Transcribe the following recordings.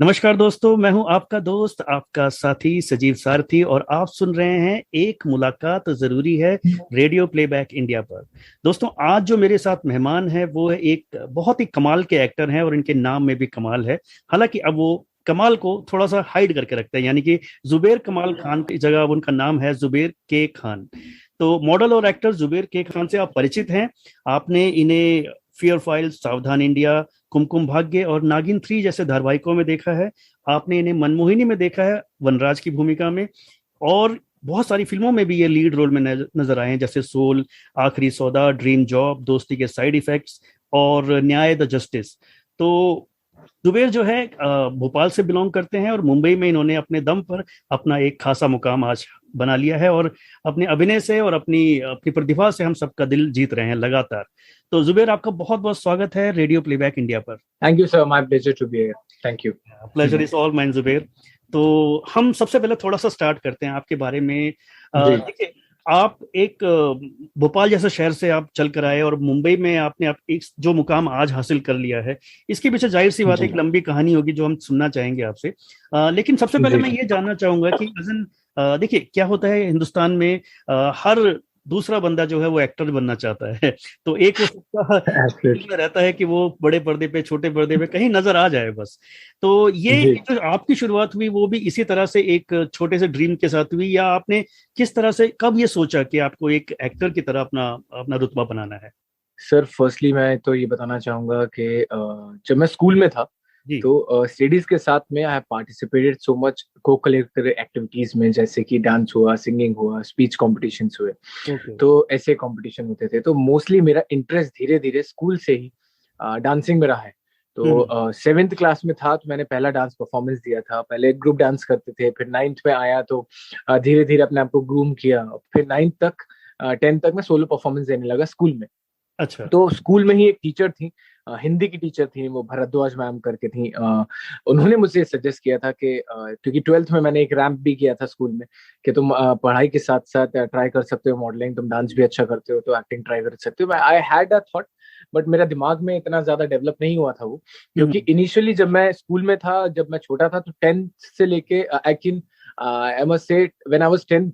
नमस्कार दोस्तों, मैं हूं आपका दोस्त, आपका साथी सजीव सारथी और आप सुन रहे हैं एक मुलाकात जरूरी है रेडियो प्लेबैक इंडिया पर। दोस्तों, आज जो मेरे साथ मेहमान है वो है एक बहुत ही कमाल के एक्टर हैं और इनके नाम में भी कमाल है। हालांकि अब वो कमाल को थोड़ा सा हाइड करके रखते हैं, यानी कि जुबेर कमाल खान की जगह अब उनका नाम है जुबेर के खान। तो मॉडल और एक्टर जुबेर के खान से आप परिचित हैं। आपने इन्हें फियर फाइल, सावधान इंडिया, कुमकुम भाग्य और नागिन 3 जैसे धारावाहिकों में देखा है। आपने इन्हें मनमोहिनी में देखा है वनराज की भूमिका में, और बहुत सारी फिल्मों में भी ये लीड रोल में नजर आए हैं, जैसे सोल, आखिरी सौदा, ड्रीम जॉब, दोस्ती के साइड इफेक्ट्स और न्याय द जस्टिस। तो जुबेर जो है भोपाल से बिलोंग करते हैं और मुंबई में इन्होंने अपने दम पर अपना एक खासा मुकाम आज बना लिया है और अपने अभिनय से और अपनी अपनी प्रतिभा से हम सबका दिल जीत रहे हैं लगातार। तो जुबेर, आपका बहुत बहुत स्वागत है रेडियो प्लेबैक इंडिया पर। Thank you, sir. My pleasure to be here. Thank you. Pleasure is all mine Zubair. तो हम सबसे पहले थोड़ा सा स्टार्ट करते हैं आपके बारे में। जी देखिए, आप एक भोपाल जैसे शहर से आप चल कर आए और मुंबई में आपने आप एक जो मुकाम आज हासिल कर लिया है, इसके पीछे जाहिर सी बात है जी एक लंबी कहानी होगी जो हम सुनना चाहेंगे आपसे। लेकिन सबसे पहले जी मैं ये जानना चाहूंगा कि अजन देखिए, क्या होता है हिंदुस्तान में, हर दूसरा बंदा जो है वो एक्टर बनना चाहता है। तो एक वो सबका दिल एब्सोल्युटली में रहता है कि वो बड़े पर्दे पे, छोटे पर्दे पे कहीं नजर आ जाए बस। तो ये जी जो आपकी शुरुआत हुई वो भी इसी तरह से एक छोटे से ड्रीम के साथ हुई, या आपने किस तरह से कब ये सोचा कि आपको एक एक्टर की तरह अपना अपना रुतबा बनाना है? सर, फर्स्टली मैं तो ये बताना चाहूंगा कि जब मैं स्कूल में था जी। तो स्टडीज के साथ में I have participated so much को करिकुलर एक्टिविटीज में, जैसे कि डांस हुआ, सिंगिंग हुआ, स्पीच कॉम्पिटिशन्स हुए। ओके। तो ऐसे कंपटीशन होते थे, तो मोस्टली मेरा इंटरेस्ट धीरे धीरे स्कूल से ही डांसिंग में रहा है। हम्म। तो सेवेंथ क्लास में था तो मैंने पहला डांस परफॉर्मेंस दिया था। पहले ग्रुप डांस करते थे, फिर नाइन्थ में आया तो धीरे धीरे अपने आप को ग्रूम किया। फिर नाइन्थ तक, टेंथ तक मैं सोलो परफॉर्मेंस देने लगा स्कूल में। अच्छा। तो स्कूल में ही एक टीचर थी, हिंदी की टीचर थी, वो भरद्वाज मैम करके थी। उन्होंने मुझे सजेस्ट किया था कि क्योंकि ट्वेल्थ में मैंने एक रैंप भी किया था स्कूल में, कि तुम पढ़ाई के साथ साथ ट्राई कर सकते हो मॉडलिंग, तुम डांस भी अच्छा करते हो तो एक्टिंग ट्राई कर सकते हो। I had a thought, but मेरा दिमाग में इतना ज्यादा डेवलप नहीं हुआ था वो। क्योंकि हम्म। इनिशियली जब मैं स्कूल में था, जब मैं छोटा था, तो टेंथ से लेके I can I must say when I was 10,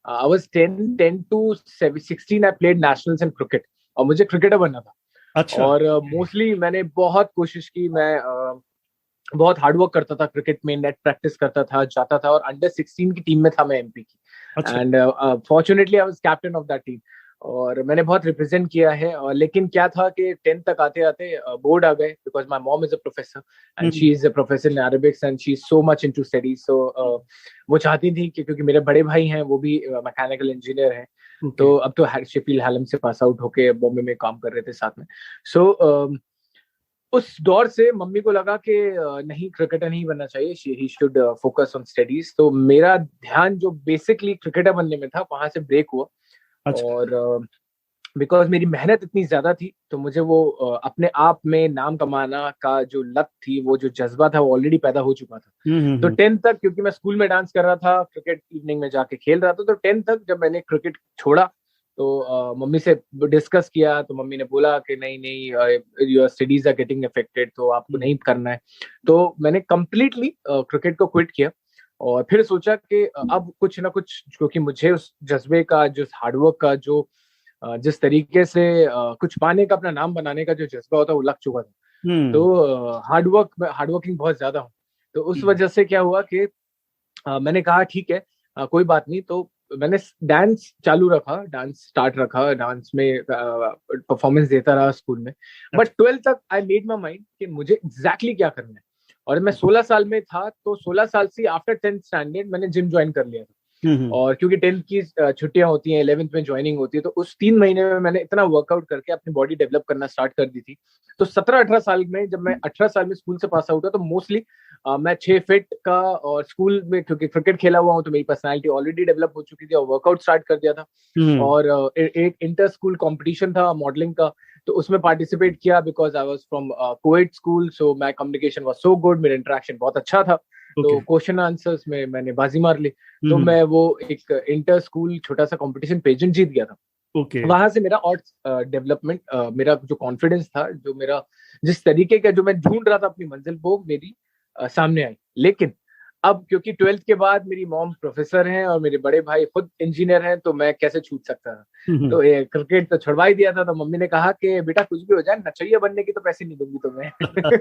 I was 10 to 16 I played nationals in cricket, और मुझे क्रिकेटर बनना था। अच्छा। और मोस्टली मैंने बहुत कोशिश की, मैं बहुत हार्डवर्क करता था क्रिकेट में, नेट प्रैक्टिस करता था, जाता था, और अंडर 16 की टीम में था मैं, एमपी की। अच्छा। And fortunately I was captain of that team, और मैंने बहुत रिप्रेजेंट किया है। लेकिन क्या था कि 10th तक आते आते बोर्ड आ गए, because my mom is a professor and she hmm. Is a professor in Arabics and she is so much into studies. So वो चाहती थी कि, क्योंकि मेरे बड़े भाई हैं वो भी मैकेनिकल इंजीनियर हैं, ओके। तो अब तो शेफील्ड हैलम से पास आउट होके बॉम्बे में काम कर रहे थे साथ में। सो उस दौर से मम्मी को लगा कि नहीं, क्रिकेटर नहीं बनना चाहिए, he should focus on studies. तो मेरा ध्यान जो बेसिकली क्रिकेटर बनने में था, वहां से ब्रेक हुआ। अच्छा। और बिकॉज मेरी मेहनत इतनी ज्यादा थी, तो मुझे वो अपने आप में नाम कमाना का जो लत थी, वो जो जज्बा था, वो ऑलरेडी पैदा हो चुका था। तो हम्म। 10th तक, क्योंकि मैं स्कूल में डांस कर रहा था, क्रिकेट इवनिंग में जाके खेल रहा था, तो 10th तक जब मैंने क्रिकेट छोड़ा तो मम्मी से डिस्कस किया, तो मम्मी ने बोला कि नहीं नहीं, your studies are getting affected, तो आपको हम्म। नहीं करना है। तो मैंने कंप्लीटली क्रिकेट को क्विट किया, और फिर सोचा कि अब कुछ ना कुछ, क्योंकि मुझे उस जज्बे का, जो हार्डवर्क का, जो जिस तरीके से कुछ पाने का, अपना नाम बनाने का जो जज्बा होता है, वो लग चुका था। हम्म। तो हार्डवर्किंग बहुत ज्यादा हूँ। तो उस हम्म। वजह से क्या हुआ कि मैंने कहा ठीक है, कोई बात नहीं। तो मैंने डांस चालू रखा, डांस स्टार्ट रखा, डांस में परफॉर्मेंस देता रहा स्कूल में। बट अच्छा। 12th तक आई मेड माई माइंड कि मुझे एग्जैक्टली क्या करना है। और मैं 16 साल में था, तो 16 साल से आफ्टर 10th स्टैंडर्ड मैंने जिम ज्वाइन कर लिया था। हम्म। और क्योंकि 10th की छुट्टियां होती हैं, 11th में ज्वाइनिंग होती है, तो उस 3 महीने में मैंने इतना वर्कआउट करके अपनी बॉडी डेवलप करना स्टार्ट कर दी थी। तो 17-18 साल में, जब मैं 18 साल में स्कूल से पास आउट हुआ, तो मोस्टली मैं 6 फीट का, और स्कूल में क्योंकि क्रिकेट खेला हुआ हूँ, तो मेरी पर्सनैलिटी ऑलरेडी डेवलप हो चुकी थी, और वर्कआउट स्टार्ट कर दिया था। हम्म। और एक इंटर स्कूल कॉम्पिटिशन था मॉडलिंग का, तो उसमें पार्टिसिपेट किया, because I was from coed school, so my communication was so good, मेरा इंटरेक्शन बहुत अच्छा था। तो ओके। क्वेश्चन आंसर्स में मैंने बाजी मार ली। तो हम्म। मैं वो एक इंटर स्कूल छोटा सा कंपटीशन पेजेंट जीत गया था। ओके। वहां से मेरा और डेवलपमेंट, मेरा जो कॉन्फिडेंस था, जो मेरा, जिस तरीके का जो मैं ढूंढ रहा था अपनी मंजिल, वो मेरी सामने आई। लेकिन अब क्योंकि 12th के बाद मेरी मॉम प्रोफेसर हैं और मेरे बड़े भाई खुद इंजीनियर हैं, तो मैं कैसे छूट सकता था। तो ये क्रिकेट तो छुड़वा ही दिया था। तो मम्मी ने कहा कि बेटा कुछ भी हो जाए, नचैया बनने की तो पैसे नहीं दूंगी तुम्हें।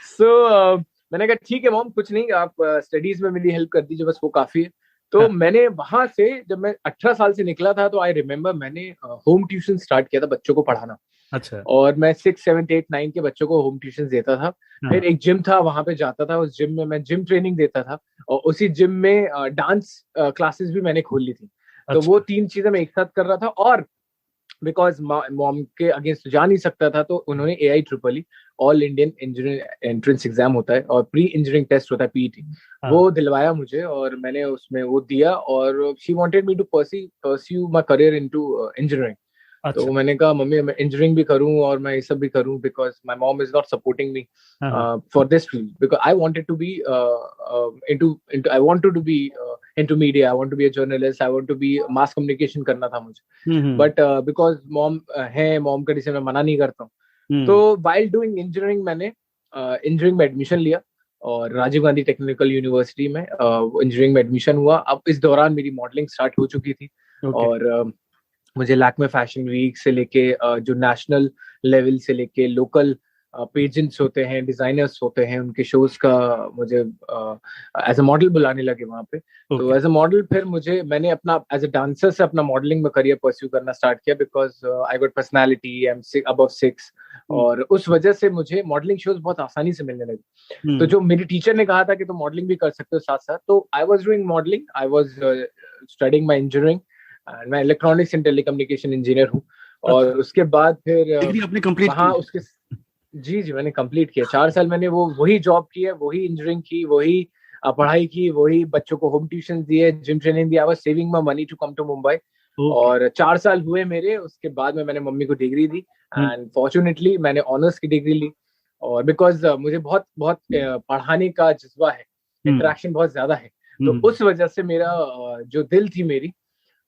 सो मैंने कहा ठीक है मॉम, कुछ नहीं, आप स्टडीज में मेरी हेल्प कर दीजिए, बस वो काफी है। तो मैंने वहां से, जब मैं 18 साल से निकला था, तो आई रिमेम्बर मैंने होम ट्यूशन स्टार्ट किया था बच्चों को पढ़ाना। अच्छा। और मैं 6, 7, 8, 9 के बच्चों को होम ट्यूशन देता था। फिर एक जिम था, वहां पे जाता था, उस जिम में मैं जिम ट्रेनिंग देता था। और उसी जिम में डांस क्लासेस भी मैंने खोल ली थी। तो वो 3 चीजें मैं एक साथ कर रहा था। और बिकॉज मॉम के अगेंस्ट जा नहीं सकता था, तो उन्होंने AIEEE, all Indian engineering entrance exam होता है और प्री इंजीनियरिंग टेस्ट होता है, PET, वो दिलवाया मुझे। और मैंने उसमें वो दिया। और she wanted me to pursue my career into engineering. अच्छा। तो मैंने कहा मम्मी मैं इंजीनियरिंग भी करूं और मैं ये सब भी करूं, because my mom is not supporting me for this field, because I wanted to be into I wanted to be into media, I want to be a journalist, I want to be mass communication करना था मुझे। But because mom है, mom का decision मैं मना नहीं करता हूँ। तो वाइल डूइंग इंजीनियरिंग मैंने इंजीनियरिंग में एडमिशन लिया और राजीव गांधी टेक्निकल यूनिवर्सिटी में इंजीनियरिंग में एडमिशन हुआ। अब इस दौरान मेरी मॉडलिंग स्टार्ट हो चुकी थी। और मुझे लैक्मे फैशन वीक से लेके जो नेशनल लेवल से लेके लोकल पेजेंट्स होते हैं, डिजाइनर्स होते हैं, उनके शोज का मुझे एज अ मॉडल बुलाने लगे वहां पे। तो एज अ मॉडल फिर मैंने अपना एज अ डांसर से अपना मॉडलिंग में करियर परस्यू करना स्टार्ट किया, because I got personality, I am above 6। और उस वजह से मुझे मॉडलिंग शोज बहुत आसानी से मिलने लगे। तो जो मेरी टीचर ने कहा था कि तुम मॉडलिंग भी कर सकते हो साथ साथ, तो I was doing modelling, I was studying my engineering. मैं इलेक्ट्रॉनिक्स एंड टेलीकम्युनिकेशन इंजीनियर हूँ। और उसके बाद फिर डिग्री आपने कंप्लीट वहाँ की? उसके जी मैंने कंप्लीट किया। 4 साल मैंने वही जॉब की है, वही इंजीनियरिंग की, वही पढ़ाई की, वही बच्चों को होम ट्यूशन दिए, जिम ट्रेनिंग दिया। I was saving my money to come to Mumbai. और 4 साल हुए मेरे। उसके बाद में मैंने मम्मी को डिग्री दी एंड फॉर्चुनेटली मैंने ऑनर्स की डिग्री ली। और बिकॉज मुझे बहुत बहुत पढ़ाने का जज्बा है, इंटरेक्शन बहुत ज्यादा है। तो उस वजह से मेरा जो दिल थी मेरी,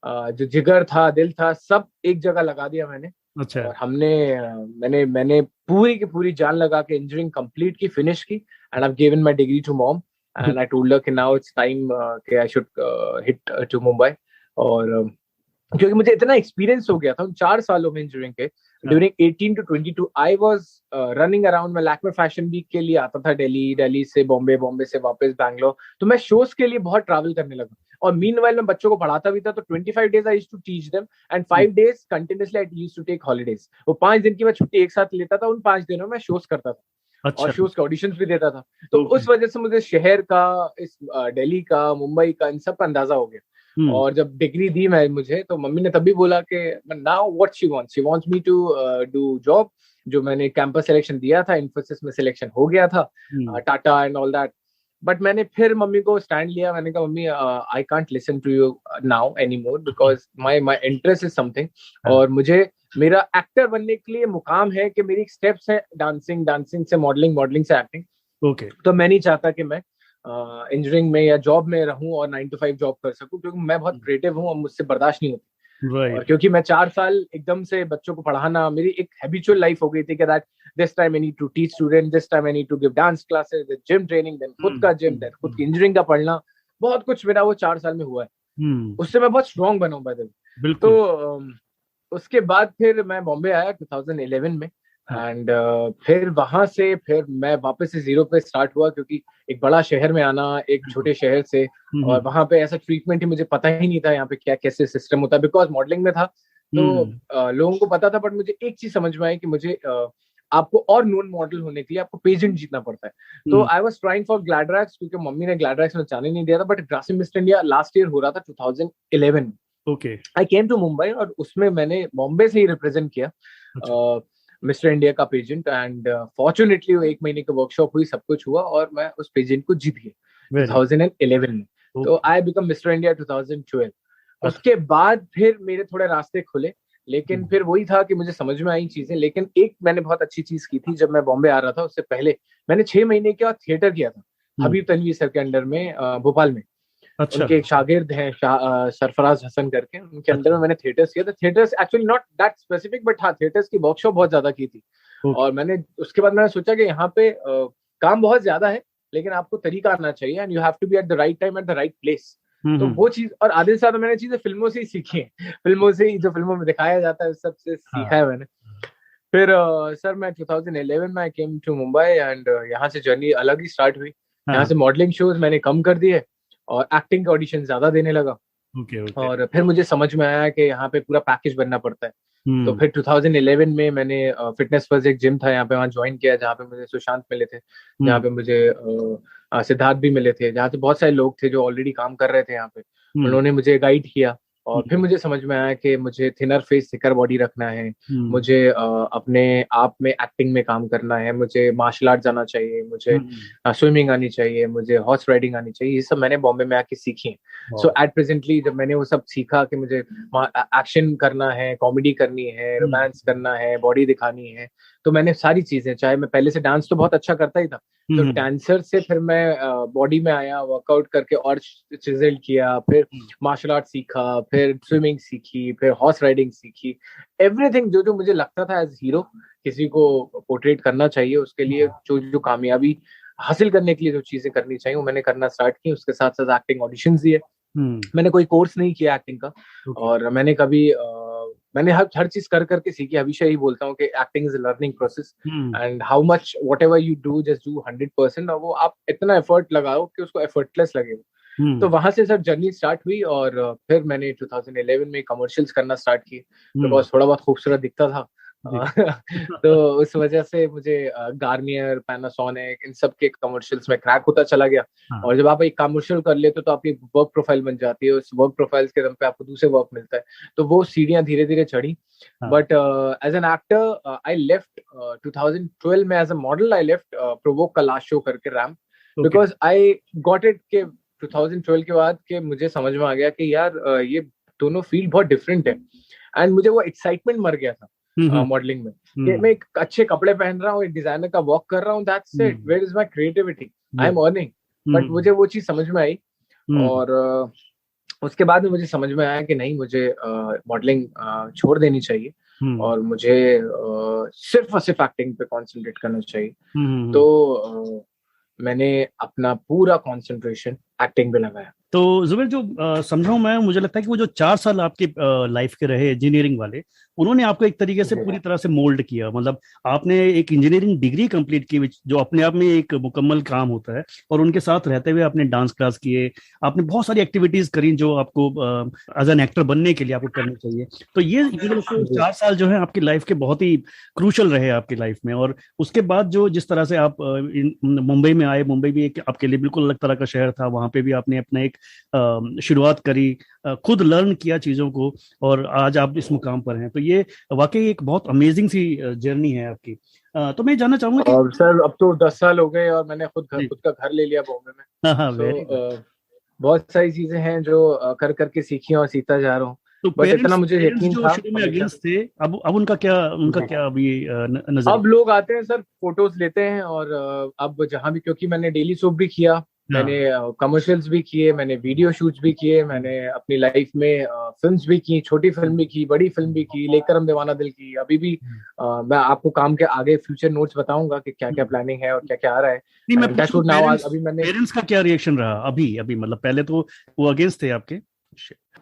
जो जिगर था, दिल था, सब एक जगह लगा दिया मैंने। अच्छा। और मैंने पूरी की पूरी जान लगा के इंजीनियरिंग कंप्लीट की, फिनिश की। And I given my degree to mom and I told her कि नाउ इट्स टाइम कि I should hit to Mumbai. और क्योंकि मुझे इतना एक्सपीरियंस हो गया था उन 4 सालों में इंजीनियरिंग के, during 18 to 22 I was running around. मैं लैक्मे फैशन वीक के लिए आता था दिल्ली, दिल्ली से बॉम्बे, बॉम्बे से वापस बैंगलोर। तो मैं शोज के लिए बहुत ट्रैवल करने लगा। और मीनवाइल मैं बच्चों को पढ़ाता भी था। तो 25 days I used to teach them and 5 days continuously I used to take holidays. वो 5 दिन की मैं छुट्टी एक साथ लेता था, उन 5 दिनों में शोज करता था। अच्छा। और शोज के ऑडिशंस भी देता था। तो उस वजह से मुझे शहर का, इस दिल्ली का, मुंबई का, इन सब का अंदाजा हो गया। और जब डिग्री दी मैं मुझे, तो मम्मी ने तभी बोला कि now what she wants me to do job. जो मैंने कैंपस सिलेक्शन दिया था, इन्फोसिस में सिलेक्शन हो गया था, Tata and all that. But मैंने फिर मम्मी को स्टैंड लिया। मैंने कहा mummy I can't listen to you now any more, because my interest is something. और मुझे मेरा एक्टर बनने के लिए मुकाम है कि मेरी स्टेप्स है डांसिंग, डांसिंग से मॉडलिंग, मॉडलिंग से एक्टिंग। तो मैं नहीं चाहता कि मैं इंजीनियरिंग में या जॉब में रहूं और 9 to 5 जॉब कर सकूं, क्योंकि मैं बहुत क्रिएटिव हूं और मुझसे बर्दाश्त नहीं होती। और क्योंकि मैं 4 साल एकदम से बच्चों को पढ़ाना, मेरी एक हैबिचुअल लाइफ हो गई थी कि that this time I need to teach student, this time I need to give dance classes, gym training, then खुद का जिम, देन खुद की इंजीनियरिंग का पढ़ना। बहुत कुछ मेरा वो 4 साल में हुआ है। उससे मैं बहुत स्ट्रॉन्ग बना हूं बदल। तो उसके बाद फिर मैं बॉम्बे आया 2011 में। एंड फिर वहां से फिर मैं वापस से जीरो पे स्टार्ट हुआ, क्योंकि एक बड़ा शहर में आना, एक छोटे शहर से, और वहां पे ऐसा ट्रीटमेंट ही मुझे पता ही नहीं था यहाँ पे क्या कैसे सिस्टम होता है। बिकॉज मॉडलिंग में था तो लोगों को पता था, बट मुझे एक चीज समझ में आई कि मुझे आपको और नोन मॉडल होने के लिए आपको पेजेंट जीतना पड़ता है। तो आई वाज ट्राइंग फॉर ग्लैडरैक्स, क्योंकि मम्मी ने ग्लैडरैक्स में जाने नहीं दिया था। But Grasim mister India last year हो रहा था 2011 में। आई केम टू मुंबई और उसमें मैंने बॉम्बे से ही रिप्रेजेंट किया मिस्टर इंडिया का पेजेंट। एंड फॉर्चुनेटली वो 1 महीने की वर्कशॉप हुई, सब कुछ हुआ और मैं उस पेजेंट को जीत गया 2011 में। तो आई बिकम मिस्टर इंडिया 2012। उसके बाद फिर मेरे थोड़े रास्ते खुले, लेकिन फिर वही था कि मुझे समझ में आई चीजें। लेकिन एक मैंने बहुत अच्छी चीज की थी, जब मैं बॉम्बे आ रहा था उससे पहले मैंने 6 महीने का थिएटर किया था हबीब तनवीर सर के अंडर में, भोपाल में। अच्छा। उनके एक शागिर्द हैं सरफराज हसन करके, उनके अंदर में मैंने थिएटर्स किया था। Theatres actually not that specific, but हाँ थिएटर्स की वर्कशॉप बहुत ज्यादा की थी। और मैंने उसके बाद मैंने सोचा कि यहाँ पे काम बहुत ज्यादा है, लेकिन आपको तरीका आना चाहिए, and you have to be at the right time at the right place. तो वो चीज, और आधे से ज्यादा मैंने चीजें फिल्मों से ही सीखी है, फिल्मों से ही, जो फिल्मों में दिखाया जाता है सबसे सीखा है मैंने। फिर सर मैं 2011 में आई केम टू मुंबई, एंड यहाँ से जर्नी अलग ही स्टार्ट हुई। यहाँ से मॉडलिंग शोज मैंने कम कर दिए और एक्टिंग के ऑडिशन ज्यादा देने लगा। और फिर मुझे समझ में आया कि यहाँ पे पूरा पैकेज बनना पड़ता है। तो फिर 2011 में मैंने फिटनेस फर्स्ट एक जिम था यहाँ पे, वहाँ ज्वाइन किया, जहाँ पे मुझे सुशांत मिले थे, जहाँ पे मुझे सिद्धार्थ भी मिले थे, जहाँ पे बहुत सारे लोग थे जो ऑलरेडी काम कर रहे थे यहाँ पे। उन्होंने मुझे गाइड किया, और फिर मुझे समझ में आया कि मुझे थिनर फेस थिकर बॉडी रखना है, मुझे अपने आप में एक्टिंग में काम करना है, मुझे मार्शल आर्ट जाना चाहिए, मुझे स्विमिंग आनी चाहिए, मुझे हॉर्स राइडिंग आनी चाहिए। ये सब मैंने बॉम्बे में आके सीखी है। सो एट प्रेजेंटली जब मैंने वो सब सीखा कि मुझे एक्शन करना है, कॉमेडी करनी है, रोमांस करना है, बॉडी दिखानी है, तो मैंने सारी चीजें, चाहे मैं पहले से डांस तो बहुत अच्छा करता ही था, तो डांसर से फिर मैं बॉडी में आया, वर्कआउट करके और चिजल किया, फिर मार्शल आर्ट सीखा, फिर स्विमिंग सीखी, फिर हॉर्स राइडिंग सीखी। एवरीथिंग जो जो मुझे लगता था एज हीरो किसी को पोर्ट्रेट करना चाहिए, उसके लिए जो जो कामयाबी हासिल करने के लिए जो चीजें करनी चाहिए वो मैंने करना स्टार्ट की। उसके साथ साथ एक्टिंग ऑडिशंस दिए। मैंने कोई कोर्स नहीं किया एक्टिंग का, और मैंने कभी मैंने हर चीज कर करके सीखी। हमेशा ही बोलता हूँ कि acting is a learning process, and how much what ever you do just do 100%, और वो आप इतना एफर्ट लगाओ कि उसको एफर्टलेस लगे। तो वहां से सर जर्नी स्टार्ट हुई, और फिर मैंने 2011 में कमर्शियल्स करना स्टार्ट किए, बिकॉज थोड़ा बहुत खूबसूरत दिखता था। तो उस वजह से मुझे गार्नियर, पैनासोनिक, इन सब के कमर्शियल्स में क्रैक होता चला गया। और जब आप एक कमर्शियल कर लेते हो तो आपकी वर्क प्रोफाइल बन जाती है, उस वर्क प्रोफाइल के दम पे आपको दूसरे वर्क मिलता है, तो वो सीढ़ियां धीरे धीरे चढ़ी। But as an actor I left 2012 में, as a model I left Provogue का लास्ट शो करके ramp, because I got it के 2012 के बाद के मुझे समझ में आ गया कि यार ये दोनों फील्ड बहुत डिफरेंट है, एंड मुझे वो एक्साइटमेंट मर गया था मॉडलिंग में, कि मैं एक अच्छे कपड़े पहन रहा हूँ, एक डिजाइनर का वॉक कर रहा हूँ, that's it, where is my creativity, I am earning. But मुझे वो चीज समझ में आई, और उसके बाद में मुझे समझ में आया कि नहीं, मुझे मॉडलिंग छोड़ देनी चाहिए, और मुझे सिर्फ और सिर्फ एक्टिंग पे कॉन्सेंट्रेट करना चाहिए। तो मैंने अपना पूरा कंसंट्रेशन एक्टिंग पे लगाया। तो जुबेर, जो समझाऊं मैं, मुझे लगता है कि वो जो 4 साल आपके लाइफ के रहे इंजीनियरिंग वाले, उन्होंने आपको एक तरीके से पूरी तरह से मोल्ड किया। मतलब आपने एक इंजीनियरिंग डिग्री कंप्लीट की, जो अपने आप में एक मुकम्मल काम होता है, और उनके साथ रहते हुए आपने डांस क्लास किए, आपने बहुत सारी एक्टिविटीज करी जो आपको एज एन एक्टर बनने के लिए आपको करनी चाहिए। तो ये 4 साल जो है आपकी लाइफ के बहुत ही क्रूशल रहे आपकी लाइफ में। और उसके बाद जो जिस तरह से आप मुंबई में आए, मुंबई भी एक आपके लिए बिल्कुल अलग तरह का शहर था, वहां पे भी आपने अपना एक शुरुआत करी, खुद लर्न किया चीजों को, और आज आप इस मुकाम पर हैं। तो ये वाकई एक बहुत अमेजिंग सी जर्नी है आपकी। तो मैं जानना चाहूंगा कि और सर अब तो 10 साल हो गए, और मैंने खुद का घर ले लिया बॉम्बे में। बहुत सारी चीजें हैं जो कर करके सीखी और सीखता जा रहा हूँ। तो बट इतना मुझे यकीन जो था शुरू में अगेंस्ट थे, अब उनका क्या अभी नजर? अब लोग आते हैं सर, फोटोज लेते हैं, और अब जहां भी, क्योंकि मैंने डेली सोप भी किया, मैंने कमर्शियल्स भी किए, मैंने वीडियो शूट्स भी किए, मैंने अपनी लाइफ में फिल्म्स भी की, छोटी फिल्म भी की, बड़ी फिल्म भी की, लेकर हम दीवाना दिल की। अभी भी मैं आपको काम के आगे फ्यूचर नोट्स बताऊंगा कि क्या क्या प्लानिंग है और क्या क्या आ रहा है। नहीं, मैं अभी मैंने पेरेंट्स का क्या रिएक्शन रहा अभी मतलब पहले तो वो अगेंस्ट थे आपके?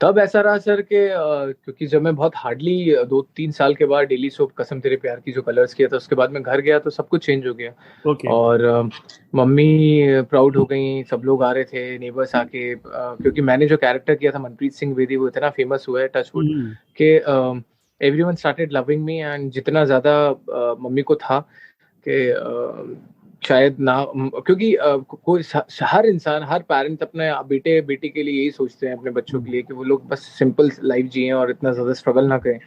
तब ऐसा रहा सर कि क्योंकि जब मैं बहुत हार्डली 2-3 साल के बाद डेली सोप कसम तेरे प्यार की जो कलर्स किया था, उसके बाद मैं घर गया तो सब कुछ चेंज हो गया। और मम्मी प्राउड हो गई, सब लोग आ रहे थे, नेबर्स आके, क्योंकि मैंने जो कैरेक्टर किया था मनप्रीत सिंह बेदी, वो इतना फेमस हुआ है टचवुड कि everyone started loving me, and जितना ज्यादा मम्मी को था कि शायद ना, क्योंकि कोई हर इंसान, हर पेरेंट अपने बेटे बेटी के लिए यही सोचते हैं, अपने बच्चों के लिए, कि वो लोग बस सिंपल लाइफ जिए और इतना ज्यादा स्ट्रगल ना करें।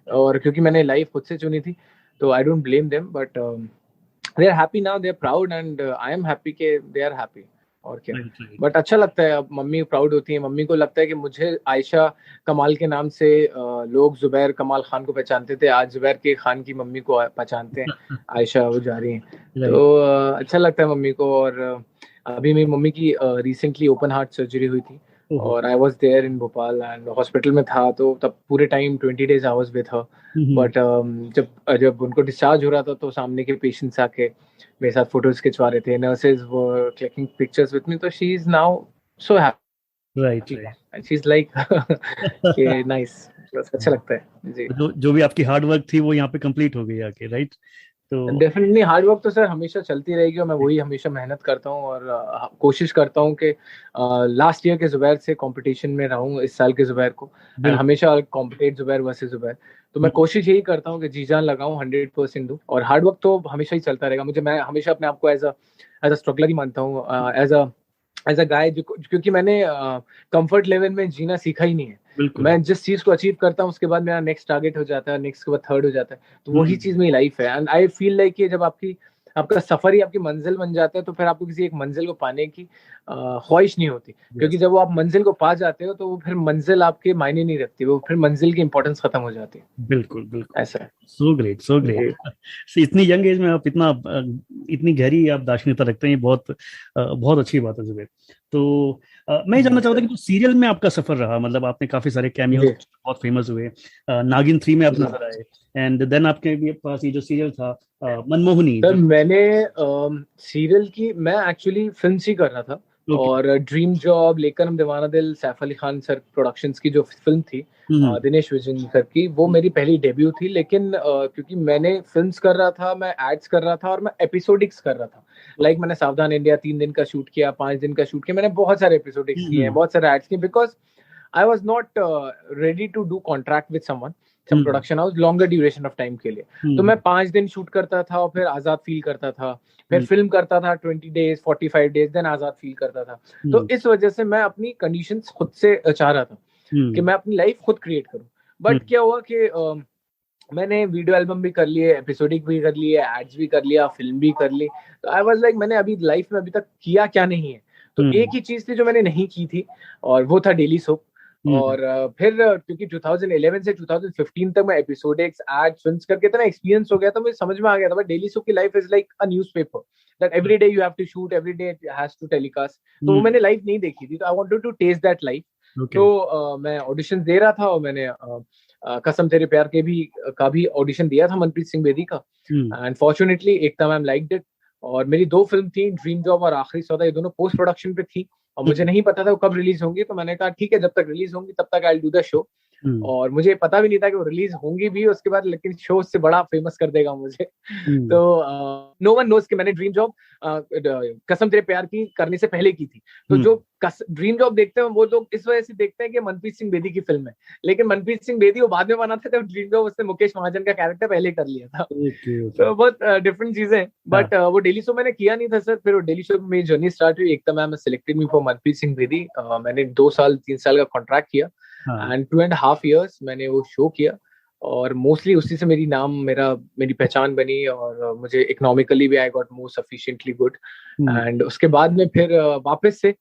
और क्योंकि मैंने लाइफ खुद से चुनी थी, तो I don't blame them, but they are happy now, they are proud, and I am happy कि दे आर हैप्पी। और क्या, बट अच्छा लगता है, अब मम्मी प्राउड होती है, मम्मी को लगता है कि मुझे आयशा कमाल के नाम से लोग जुबैर कमाल खान को पहचानते थे, आज जुबैर के खान की मम्मी को पहचानते हैं, आयशा वो जा रही हैं, तो अच्छा लगता है मम्मी को। और अभी मेरी मम्मी की रिसेंटली ओपन हार्ट सर्जरी हुई थी, ओहो। और I was there in Bhopal and hospital में था, तो तब पूरे time 20 days I was with her. हम्म। बट जब जब उनको डिस्चार्ज हो रहा था तो सामने के पेशेंट्स आके मेरे साथ फोटोज खिंचवा रहे थे, nurses were clicking pictures with me, तो she is now so right happy and she is like कि नाइस, अच्छा लगता है जी। जो भी आपकी हार्ड वर्क थी वो यहाँ पे कंप्लीट हो गई आके, राइट? तो डेफिनेटली हार्ड वर्क तो सर हमेशा चलती रहेगी, और मैं वही हमेशा मेहनत करता हूँ, और कोशिश करता हूँ कि लास्ट ईयर के जुबैर से कंपटीशन में रहूँ इस साल के जुबैर को, एंड बिल्कुल। हमेशा कॉम्पिटेट जुबैर वर्सेस जुबैर। तो मैं कोशिश यही करता हूँ कि जी जान लगाऊं, 100% दूं, और हार्ड वर्क तो हमेशा ही चलता रहेगा। मैं हमेशा अपने आप को एज अ स्ट्रगलर ही मानता हूँ, एज अ गाय, क्योंकि मैंने कंफर्ट लेवल में जीना सीखा ही नहीं है। बिल्कुल। मैं जिस चीज को अचीव करता हूँ उसके बाद मेरा नेक्स्ट टारगेट हो जाता है, नेक्स्ट के बाद थर्ड हो जाता है, तो वही हम्म। चीज मेरी लाइफ है। एंड आई फील लाइक कि जब आपका सफर ही आपकी मंजिल बन जाता है, तो फिर आपको किसी एक मंजिल को पाने की ख्वाहिश नहीं होती, क्योंकि यस। जब वो आप मंजिल को पा जाते हो तो वो फिर मंजिल आपके मायने नहीं रखती, वो फिर मंजिल की इंपॉर्टेंस खत्म हो जाती है। बिल्कुल बिल्कुल। ऐसा है सो ग्रेट, सो जी। ग्रेट। इतनी यंग एज में आप इतना इतनी गहरी आप दार्शनिकता रखते हैं, ये बहुत बहुत अच्छी बात है जुबेर। तो मैं ये जानना चाहता था कि जो सीरियल में आपका सफर रहा, मतलब आपने काफी सारे कैमियोज, जी बहुत फेमस हुए, नागिन 3 में आप जी नजर आए, एंड देन आपके भी पास ये जो सीरियल था मनमोहनी सर, जो। मैंने सीरियल की, मैं एक्चुअली फिल्म ही कर रहा था, ओके। और ड्रीम जॉब, लेकर हम दीवाना दिल, सैफ अली खान सर प्रोडक्शंस की जो फिल्म थी, हम्म। दिनेश विजन सर की, वो मेरी पहली डेब्यू थी। लेकिन क्योंकि मैंने फिल्म्स कर रहा था, मैं एड्स कर रहा था, और मैं एपिसोडिक्स कर रहा था, लाइक मैंने सावधान इंडिया 3 दिन का शूट किया, 5 दिन का शूट किया, मैंने बहुत सारे एपिसोडिक्स किए हैं, हम्म। बहुत सारे एड्स किए, because I was not ready to do contract with someone, some hmm. Production house, longer duration of time के लिए। तो मैं हम्म। 5 दिन शूट करता था, और फिर आजाद फील करता था, फिर हम्म। फिल्म करता था 20 days, 45 days, देन आजाद फील करता था। तो हम्म। इस वजह से मैं अपनी कंडीशंस खुद से चाह रहा था कि हम्म। मैं अपनी लाइफ खुद क्रिएट करूं। बट हम्म। क्या हुआ कि मैंने वीडियो एल्बम भी कर लिए, एपिसोडिक भी कर लिए, एड्स भी कर लिया, फिल्म भी कर ली, तो आई वाज लाइक मैंने अभी लाइफ में अभी तक किया क्या नहीं है। तो एक हम्म। ही चीज थी जो मैंने नहीं की थी, और वो था डेली सोप। हम्म। और फिर क्योंकि 2011 से 2015 तक मैं एपिसोडिक्स, एड, फिल्म्स करके इतना एक्सपीरियंस हो गया था, मुझे समझ में आ गया था, बट डेली सोप की life is like a newspaper, that every day you have to shoot, every day it has to telecast. तो वो हम्म। मैंने लाइफ नहीं देखी थी, तो I wanted to test that life. Okay. तो मैं ऑडिशन दे रहा था, और मैंने कसम तेरे प्यार के भी का भी ऑडिशन दिया था, मनप्रीत सिंह बेदी का। Hmm. And fortunately Ekta ma'am liked it. और मेरी 2 फिल्म थी, ड्रीम जॉब और आखिरी सौदा, ये दोनों पोस्ट प्रोडक्शन पे थी, और मुझे हम्म। नहीं पता था वो कब रिलीज होंगी, तो मैंने कहा ठीक है, जब तक रिलीज होंगी तब तक I will do the show. Hmm. और मुझे पता भी नहीं था कि वो रिलीज होंगी भी उसके बाद, लेकिन शो से बड़ा फेमस कर देगा मुझे। तो हम्म। नो वन नोज कि मैंने ड्रीम जॉब कसम तेरे प्यार की करने से पहले की थी। तो जो हम्म। ड्रीम जॉब देखते हैं वो लोग इस वजह से देखते हैं कि मनप्रीत सिंह बेदी की फिल्म है, लेकिन मनप्रीत सिंह बेदी वो बाद में बना था, जब ड्रीम जॉब उसने मुकेश महाजन का कैरेक्टर पहले कर लिया था। ओके। ओके। तो बहुत डिफरेंट चीजें हैं। हाँ। बट वो डेली शो मैंने किया नहीं था सर, फिर वो डेली शो में मेरी जर्नी स्टार्ट हुई, Ekta ma'am selected me for Manpreet Singh Bedi. मैंने 2 साल 3 साल का कॉन्ट्रैक्ट किया, हाँ। एंड 2.5 years मैंने वो शो किया, और मोस्टली उसी से मेरी पहचान बनी, और मुझे इकोनॉमिकली भी I got more sufficiently good. Hmm. And उसके बाद में फिर वापस से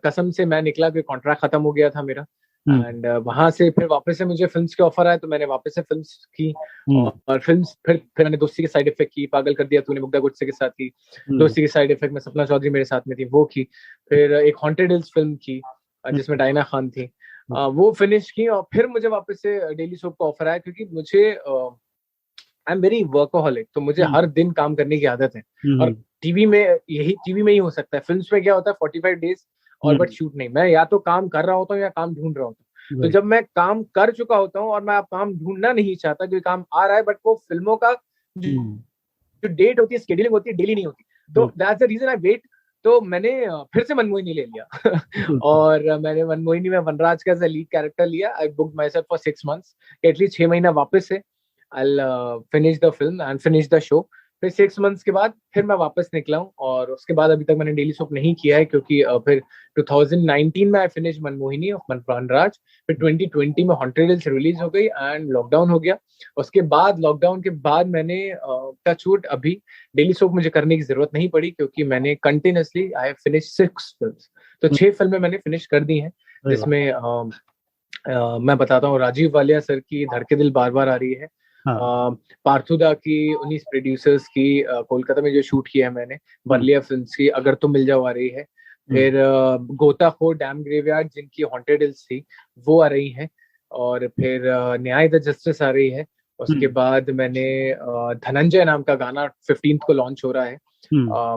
कसम से मैं निकला कि कॉन्ट्रैक्ट खत्म हो गया था मेरा। हम्म। एंड वहां से फिर वापस से मुझे फिल्म्स के ऑफर आए, तो मैंने वापस से फिल्म्स की। हम्म। और फिल्म्स फिर मैंने दोस्ती के साइड इफेक्ट की, पागल कर दिया तूने मुग्धा गुडसे के साथ की, हम्म। दोस्ती के साइड इफेक्ट में सपना चौधरी मेरे साथ में थी, वो की। फिर एक हॉन्टेड हिल्स फिल्म की, जिसमें हम्म। डायना खान थी, वो फिनिश की। और फिर मुझे वापस से डेली सोप का ऑफर आया, क्योंकि मुझे आई एम वेरी वर्कोहॉलिक, तो मुझे हम्म। हर दिन काम करने की आदत है। और हम्म। टीवी में ही हो सकता है, फिल्म्स में क्या होता है 45 days, और बट हम्म। शूट नहीं, मैं या तो काम कर रहा होता हूँ या काम ढूंढ रहा होता हूँ। तो राइट। जब मैं काम कर चुका होता हूँ और मैं अब काम ढूंढना नहीं चाहता, जो काम आ रहा है, बट वो फिल्मों का जो हम्म। डेट होती है, स्केड्यूलिंग होती है, डेली नहीं होती, तो okay. That's the reason I wait. तो मैंने फिर से मनमोहिनी ले लिया ओके। और मैंने मनमोहिनी में वनराज का लीड कैरेक्टर लिया। I booked myself for 6 months, at least 6 महीना वापस से I finish the film and finish the show. फिर 6 months के बाद फिर मैं वापस निकला हूँ, और उसके बाद अभी तक मैंने डेली सोप नहीं किया है, क्योंकि फिर 2019 में आई फिनिश मनमोहिनी ऑफ वनराज। फिर 2020 में हॉन्टेड हिल्स रिलीज हो गई, एंड लॉकडाउन हो गया। उसके बाद लॉकडाउन के बाद मैंने टचवुड अभी डेली सोप मुझे करने की जरूरत नहीं पड़ी, क्योंकि मैंने कंटिन्यूसली आई फिनिश 6 फिल्म। तो 6 फिल्में मैंने फिनिश कर दी हैं, अरे वाह। जिसमें मैं बताता हूँ, राजीव वालिया सर की धड़के दिल बार बार आ रही है, हाँ। पार्थुदा की 19 प्रोड्यूसर्स की कोलकाता में जो शूट किया है मैंने, हम्म। बर्लिया फिल्म्स की अगर तुम मिल जाओ आ रही है, फिर गोताखोर डैम ग्रेवयार्ड जिनकी हॉन्टेड हिल्स थी वो आ रही है, और फिर न्याय द जस्टिस आ रही है। उसके बाद मैंने धनंजय नाम का गाना 15 को लॉन्च हो रहा है।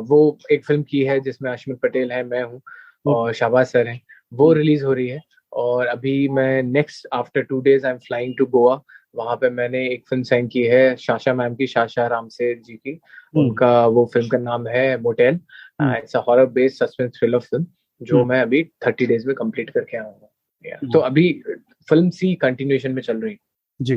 वो एक फिल्म की है जिसमें अश्मित पटेल है, मैं हूँ और शाहबाज सर हैं, वो रिलीज हो रही है। और अभी मैं next after 2 days I am flying to Goa, वहां पे मैंने एक फिल्म साइन की है शाशा मैम की, शाशा रामसेर जी की। उनका वो फिल्म का नाम है motel. It's a horror based suspense thriller film जो मैं अभी 30 days में कंप्लीट करके आया हूँ। तो अभी फिल्म सी कंटिन्यूएशन में चल रही जी।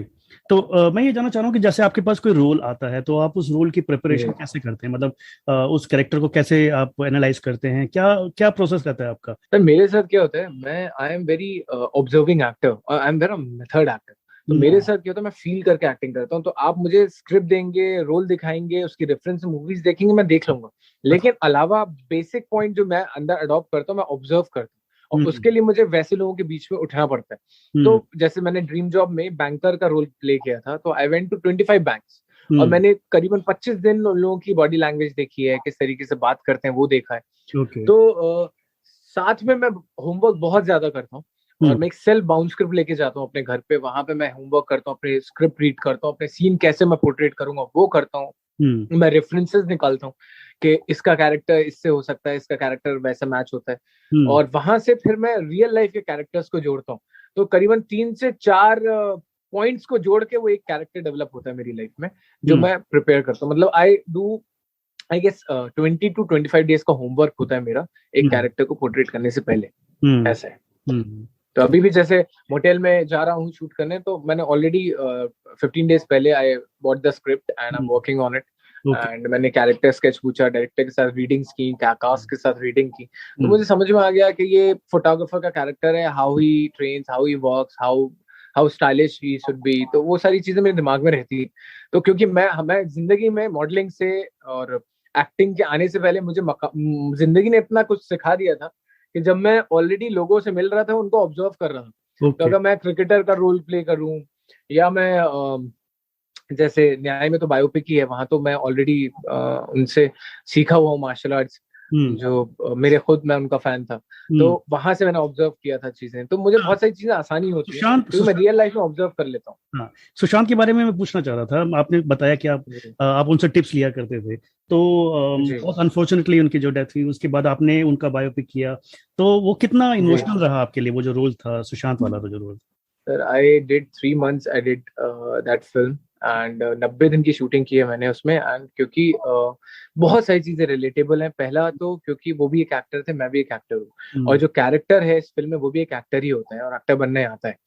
तो मैं ये जानना चाह रहा हूँ कि जैसे आपके पास कोई रोल आता है तो आप उस रोल की प्रिपरेशन कैसे करते हैं, मतलब उस कैरेक्टर को कैसे आप एनालाइज करते हैं, क्या क्या प्रोसेस रहता है आपका? सर मेरे साथ क्या होता है, मैं I am very observing actor और I am very method actor. तो मेरे साथ क्या होता है, मैं फील करके एक्टिंग करता हूँ। तो आप मुझे स्क्रिप्ट देंगे, रोल दिखाएंगे, उसकी रेफरेंस मूवीज देखेंगे, मैं देख लूंगा, लेकिन अलावा बेसिक पॉइंट जो मैं अंदर अडॉप्ट करता हूँ, मैं ऑब्जर्व करता हूँ, और उसके लिए मुझे वैसे लोगों के बीच में उठना पड़ता है। तो जैसे मैंने ड्रीम जॉब में बैंकर का रोल प्ले किया था, तो आई वेंट टू 25 बैंक्स और मैंने करीबन 25 दिन उन लोगों की बॉडी लैंग्वेज देखी है, किस तरीके से बात करते हैं वो देखा है। तो साथ में मैं होमवर्क बहुत ज्यादा करता हूँ, और मैं एक सेल्फ बाउंड स्क्रिप्ट लेके जाता हूँ अपने घर पे, वहां पे मैं होमवर्क करता हूँ, अपने स्क्रिप्ट रीड करता हूँ, अपने सीन कैसे मैं पोर्ट्रेट करूंगा वो करता हूँ। मैं रेफरेंसेस निकालता हूँ कि इसका कैरेक्टर इससे हो सकता है, इसका कैरेक्टर वैसा मैच होता है, और वहां से फिर मैं रियल लाइफ के कैरेक्टर्स को जोड़ता हूँ। तो करीबन 3 से 4 पॉइंट्स को जोड़ के वो एक कैरेक्टर डेवलप होता है मेरी लाइफ में, जो मैं प्रिपेयर करता हूँ। मतलब आई गेस 20 to 25 days का होमवर्क होता है मेरा एक कैरेक्टर को पोर्ट्रेट करने से पहले। ऐसा है। तो अभी भी जैसे मोटेल में जा रहा हूँ शूट करने, तो मैंने ऑलरेडी 15 days पहले I bought the script and I am working on it. And मैंने कैरेक्टर स्केच पूछा, डायरेक्टर के साथ रीडिंग्स की, कास्ट के साथ रीडिंग की, तो मुझे समझ में आ गया कि ये फोटोग्राफर का कैरेक्टर है, how he trains, how he works, how stylish he should be. तो वो सारी चीजें मेरे दिमाग में रहती है। तो क्योंकि मैं जिंदगी में मॉडलिंग से और एक्टिंग के आने से पहले मुझे जिंदगी ने इतना कुछ सिखा दिया था कि जब मैं ऑलरेडी लोगों से मिल रहा था, उनको ऑब्जर्व कर रहा था। तो अगर मैं क्रिकेटर का रोल प्ले करूं, या मैं जैसे न्याय में तो बायोपिक ही है, वहां तो मैं ऑलरेडी उनसे सीखा हुआ हूँ मार्शल आर्ट्स, जो मेरे खुद मैं उनका फैन था, तो वहां से मैंने ऑब्जर्व किया था चीजें। तो मुझे बहुत सारी चीजें आसानी होती है क्योंकि मैं रियल लाइफ में ऑब्जर्व कर लेता हूँ। हाँ, सुशांत के बारे में मैं पूछना चाह रहा था। आपने बताया कि आप उनसे टिप्स लिया करते थे, तो बहुत अनफॉर्चुनेटली उनकी जो डेथ हुई उसके बाद आपने उनका बायोपिक किया, तो वो कितना इमोशनल रहा आपके लिए, वो जो रोल था सुशांत वाला जो role? Sir I did 3 months I did that film, and 90 दिन की शूटिंग की है मैंने उसमें। एंड क्योंकि बहुत सारी चीजें रिलेटेबल हैं। पहला तो क्योंकि वो भी एक एक्टर थे, मैं भी एक एक्टर हूँ, और जो कैरेक्टर है इस फिल्म में वो भी एक एक्टर ही होता है और एक्टर बनने आता है।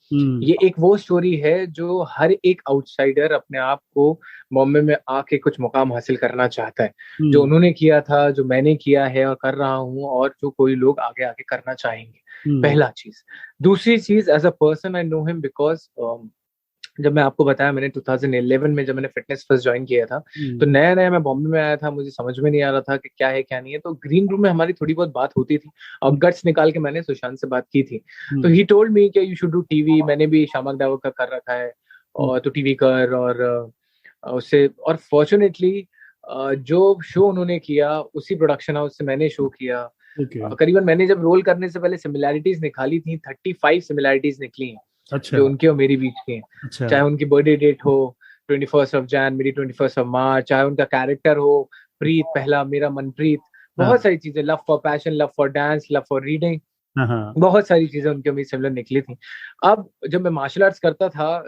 ये एक वो स्टोरी है जो हर एक आउटसाइडर अपने आप को बॉम्बे में आके कुछ मुकाम हासिल करना चाहता है, जो उन्होंने किया था, जो मैंने किया है और कर रहा हूँ, और जो कोई लोग आगे आके करना चाहेंगे। पहला चीज। दूसरी चीज, as a person I know him because जब मैं आपको बताया मैंने 2011 में जब मैंने फिटनेस फर्स्ट ज्वाइन किया था, तो नया नया मैं बॉम्बे में आया था, मुझे समझ में नहीं आ रहा था कि क्या है क्या नहीं है। तो ग्रीन रूम में हमारी थोड़ी बहुत बात होती थी, और गट्स निकाल के मैंने सुशांत से बात की थी। तो ही टोल्ड मी कि यू शुड डू टीवी। मैंने भी शामक दावत का कर रखा है, और तो टीवी कर, और उससे, और फॉर्चुनेटली जो शो उन्होंने किया उसी प्रोडक्शन हाउस से मैंने शो किया। करीबन मैंने जब रोल करने से पहले सिमिलैरिटीज निकाली थी, 35 सिमिलैरिटीज निकली हैं। अच्छा। जो उनके और मेरी बीच की हैं। अच्छा। चाहे उनकी बर्थडे डेट हो 21st of Jan, मेरी 21st of March, चाहे उनका कैरेक्टर हो प्रीत पहला, मेरा मनप्रीत, बहुत सारी चीजें, love for passion, love for dance, love for reading, बहुत सारी चीजें उनके मेरी सिमिलर निकली थी। अब जब मैं मार्शल आर्ट्स करता था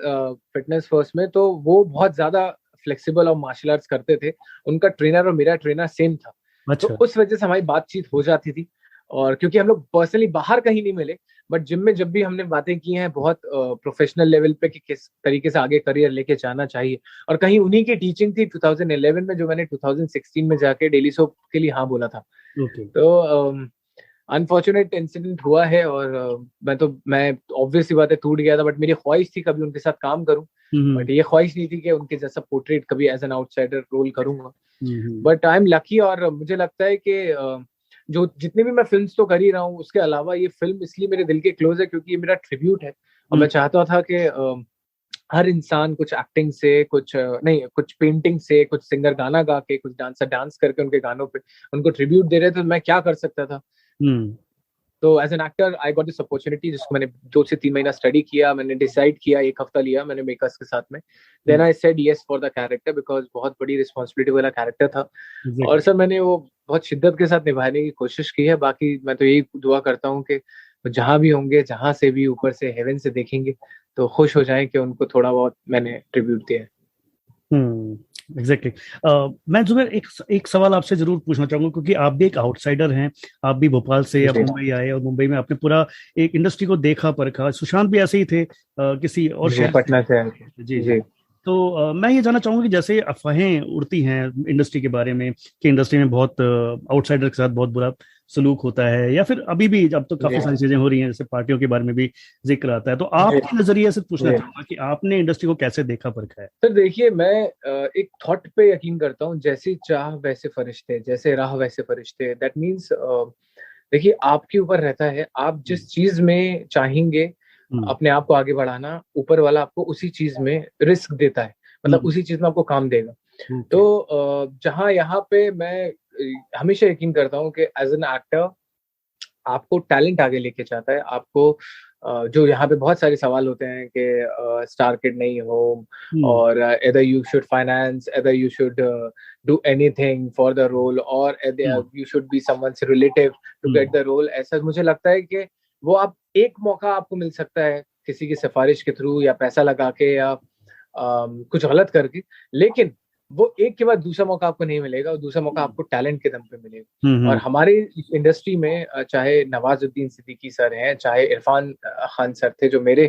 फिटनेस फर्स्ट में, तो वो बहुत ज्यादा फ्लेक्सिबल और मार्शल आर्ट्स करते थे। उनका ट्रेनर और मेरा ट्रेनर सेम था। अच्छा। तो उस वजह से हमारी बातचीत हो जाती थी, और क्योंकि हम लोग पर्सनली बाहर कहीं नहीं मिले, बट जिम में जब भी हमने बातें की हैं बहुत प्रोफेशनल लेवल पे कि किस तरीके से आगे करियर लेके जाना चाहिए। और कहीं उन्हीं की टीचिंग थी 2011 में, जो मैंने 2016 में जाके डेली सोप के लिए हाँ बोला था। तो अनफॉर्चुनेट इंसिडेंट हुआ है, और मैं ऑब्वियसली बात है टूट गया था, बट मेरी ख्वाहिश थी कभी उनके साथ काम करूं, बट ये ख्वाहिश नहीं थी कि उनके जैसा पोर्ट्रेट कभी एज एन आउटसाइडर रोल करूंगा। बट आई एम लकी, और मुझे लगता है कि जो जितनी भी मैं फिल्म्स तो कर ही रहा हूँ, उसके अलावा ये फिल्म इसलिए मेरे दिल के क्लोज है क्योंकि ये मेरा ट्रिब्यूट है। और मैं चाहता था कि हर इंसान कुछ एक्टिंग से, कुछ पेंटिंग से, कुछ सिंगर गाना गा के, कुछ डांसर डांस करके उनके गानों पे उनको ट्रिब्यूट दे रहे थे। तो मैं क्या कर सकता था? हम्म। तो as an actor I got this opportunity, जिसको मैंने 2 से 3 महीना स्टडी किया, मैंने डिसाइड किया, 1 हफ्ता लिया मैंने मेकर्स के साथ में। Then I said yes for the character, because बहुत बड़ी रिस्पॉन्सिबिलिटी वाला कैरेक्टर था। और एग्जैक्टली। सर मैंने वो बहुत शिद्दत के साथ निभाने की कोशिश की है। बाकी मैं तो यही दुआ करता हूँ कि जहां भी होंगे, जहां से भी ऊपर से हेवन से देखेंगे, तो खुश हो जाएं कि उनको थोड़ा बहुत मैंने ट्रिब्यूट दिया है। एग्जैक्टली। मैं जुबेर एक एक सवाल आपसे जरूर पूछना चाहूंगा, क्योंकि आप भी एक आउटसाइडर हैं। आप भी भोपाल से अब जी मुंबई आए, और मुंबई में आपने पूरा एक इंडस्ट्री को देखा परखा। सुशांत भी ऐसे ही थे, किसी और जी, शहर से। पटना से आए थे। जी जी। जी तो मैं ये जानना चाहूंगा कि जैसे अफवाहें उड़ती हैं इंडस्ट्री के बारे में कि इंडस्ट्री में बहुत आउटसाइडर के साथ बहुत बुरा सलूक होता है, या फिर अभी भी अब तो जी काफी सारी चीजें हो रही हैं, जैसे पार्टियों के बारे में भी जिक्र आता है, तो जी आपके नजरिए से पूछना जी। चाहूंगा कि आपने इंडस्ट्री को कैसे देखा परखा है। सर देखिए, मैं एक थॉट पे यकीन करता हूँ, जैसी चाह वैसे फरिश्ते, जैसे राह वैसे फरिश्ते। दैट मीन्स देखिए, आपके ऊपर रहता है, आप हम्म। जिस चीज में चाहेंगे हम्म। अपने आप को आगे बढ़ाना, ऊपर वाला आपको उसी चीज में रिस्क देता है, मतलब हम्म। उसी चीज में आपको काम देगा। ओके। तो जहाँ यहाँ पे मैं हमेशा यकीन करता हूँ कि एज एन एक्टर आपको टैलेंट आगे लेके जाता है। आपको जो यहाँ पे बहुत सारे सवाल होते हैं कि स्टार किड नहीं हो, हम्म। और either you should finance, either you should do anything for the role, or either hmm. you should be someone's relative to get hmm. the role। ऐसा मुझे लगता है कि वो आप एक मौका आपको मिल सकता है किसी की सिफारिश के थ्रू, या पैसा लगा के, या कुछ गलत करके, लेकिन वो एक के बाद दूसरा मौका आपको नहीं मिलेगा, और दूसरा मौका आपको टैलेंट के दम पे मिलेगा। और हम्म। हमारी इंडस्ट्री में चाहे नवाजुद्दीन सिद्दीकी सर हैं, चाहे इरफान खान सर थे जो मेरे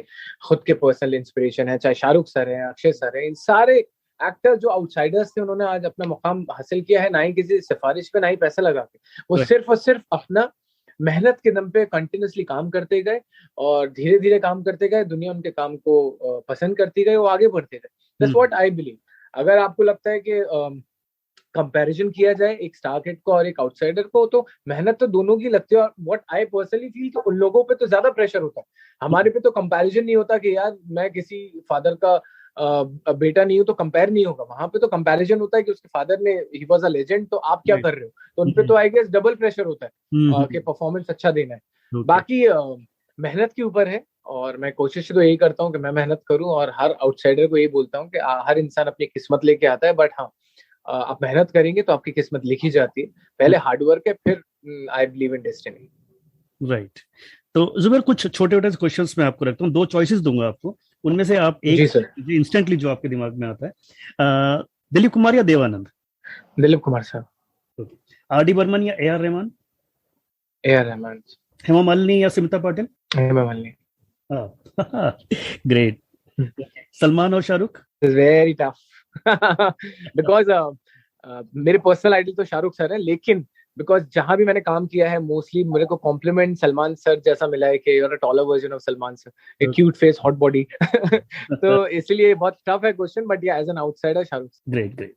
खुद के पर्सनल इंस्पिरेशन है, चाहे शाहरुख सर हैं, अक्षय सर हैं, इन सारे एक्टर जो आउटसाइडर्स थे, उन्होंने आज अपना मुकाम हासिल किया है, ना ही किसी सिफारिश पे, ना ही पैसा लगा के। वो राइट। सिर्फ और सिर्फ अपना मेहनत के दम पे कंटिन्यूसली काम करते गए, और धीरे धीरे काम करते गए, दुनिया उनके काम को पसंद करती गई, वो आगे बढ़ते गए। That's what I believe. अगर आपको लगता है कि कंपैरिजन किया जाए एक स्टार किड को और एक आउटसाइडर को, तो मेहनत तो दोनों की लगती है। और व्हाट आई पर्सनली फील कि उन लोगों पे तो ज्यादा प्रेशर होता है, हमारे पे तो कंपैरिजन नहीं होता कि यार मैं किसी फादर का बेटा नहीं हूं तो कंपेयर नहीं होगा। वहां पे तो कंपैरिजन होता है कि उसके फादर ने, ही वाज अ लेजेंड, तो आप क्या राइट। कर रहे हो। तो उनपे तो आई गेस डबल प्रेशर होता है कि हम्म। परफॉर्मेंस अच्छा देना है। ओके। बाकी मेहनत के ऊपर है, और मैं कोशिश तो यही करता हूँ कि मैं मेहनत करूं, और हर आउटसाइडर को यही बोलता हूँ कि हर इंसान अपनी किस्मत लेके आता है, बट हाँ, आप मेहनत करेंगे तो आपकी किस्मत लिखी जाती है। पहले हार्डवर्क है, फिर I believe in destiny. Right. तो जुबेर, कुछ छोटे छोटे क्वेश्चंस मैं आपको रखता हूँ, दो चॉइसेस दूंगा आपको, उनमें से आप जी एक सर। इंस्टेंटली जो आपके दिमाग में आता है। दिलीप कुमार या देवानंद? दिलीप कुमार साहब। आर डी बर्मन या A R Rahman? A R Rahman. Hema Malini या स्मिता पाटिल? हेमा मालिनी। ग्रेट। सलमान और शाहरुख? वेरी टफ बिकॉज मेरे पर्सनल आइडल तो शाहरुख सर हैं, लेकिन बिकॉज जहां भी मैंने काम किया है, मोस्टली मेरे को कॉम्प्लीमेंट सलमान सर जैसा मिला है कि you're a taller version of Salman sir, a cute face, hot body. तो इसलिए बहुत टफ है question, but yeah as an outsider Shahrukh. Great great.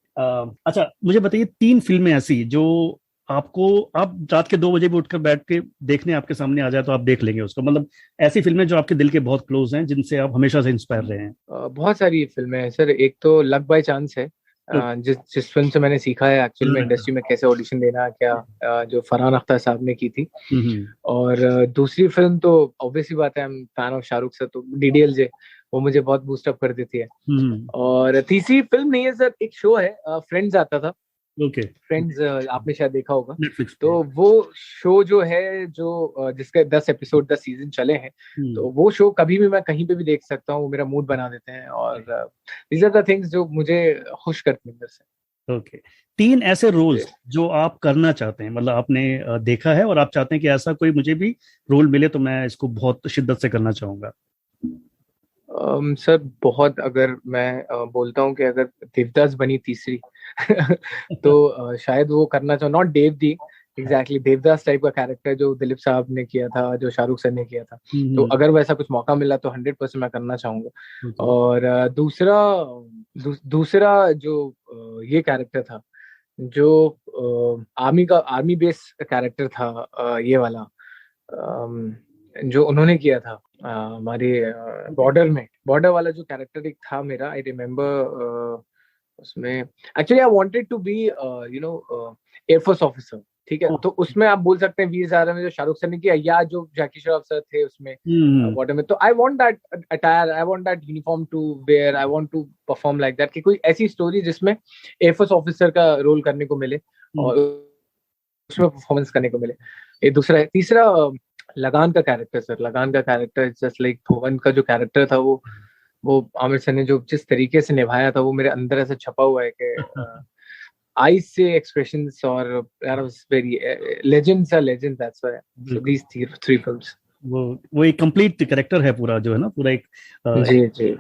अच्छा, मुझे बताइए 3 फिल्में ऐसी जो आपको, आप रात के 2 बजे भी उठकर बैठ के देखने आपके सामने आ जाए तो आप देख लेंगे उसको, मतलब ऐसी फिल्में जो आपके दिल के बहुत क्लोज हैं, जिनसे आप हमेशा से इंस्पायर रहे हैं। बहुत सारी फिल्में हैं सर। एक तो लक बाय चांस है, जिस जिस फिल्म से मैंने सीखा है एक्चुअल में इंडस्ट्री में कैसे ऑडिशन देना क्या, जो फरहान अख्तर साहब ने की थी। हम्म। और दूसरी फिल्म तो ऑब्वियसली बात है, हम फैन ऑफ शाहरुख सर, तो डीडीएलजे वो मुझे बहुत बूस्ट अप कर देती है। हम्म। और तीसरी फिल्म नहीं है सर, एक शो है, फ्रेंड्स आता था। ओके। फ्रेंड्स आपने शायद देखा होगा। नेटफ्लिक्स तो पे। वो शो जो है, जो जिसके 10 एपिसोड 10 सीजन चले हैं, हम्म। तो वो शो कभी भी मैं कहीं पे भी देख सकता हूँ, वो मेरा मूड बना देते हैं। और दीज आर द थिंग्स जो मुझे खुश करते हैं अंदर से। ओके। 3 ऐसे रोल्स जो आप करना चाहते हैं, मतलब आपने देखा है और आप चाहते हैं कि ऐसा कोई मुझे भी रोल मिले तो मैं इसको बहुत शिद्दत से करना चाहूंगा। सर बहुत, अगर मैं बोलता हूँ कि अगर देवदास बनी तीसरी तो शायद वो करना चाहूँ, not Dev D, exactly Devdas type का कैरेक्टर जो दिलीप साहब ने किया था, जो शाहरुख सर ने किया था। तो हम्म। अगर वैसा कुछ मौका मिला तो 100% मैं करना चाहूंगा। ओके। और दूसरा जो ये कैरेक्टर था, जो आर्मी बेस कैरेक्टर था, ये वाला, जो उन्होंने किया था हमारे बॉर्डर वाला जो कैरेक्टर एक था मेरा, आई रिमेम्बर उसमें। Actually I wanted to be air force officer. ठीक है, तो उसमें आप बोल सकते हैं वीर ज़ारा में जो शाहरुख सर ने किया, या जो जैकी श्रॉफ सर थे उसमें वाटर में, तो I want that attire, I want that uniform to wear, I want to perform like that, कि कोई ऐसी स्टोरी जिसमें एयरफोर्स ऑफिसर का रोल करने को मिले और उसमें परफॉर्मेंस करने को मिले। ये दूसरा है। तीसरा लगान का कैरेक्टर सर, लगान का कैरेक्टर जस्ट लाइक भुवन का जो कैरेक्टर था, वो आमिर सर ने जो जिस तरीके से निभाया था, वो मेरे अंदर ऐसे छपा हुआ है कि आईज से एक्सप्रेशंस, और यार was very legends are legends, that's why so these three films. वो एक कंप्लीट कैरेक्टर है पूरा, जो है ना, पूरा एक जी जी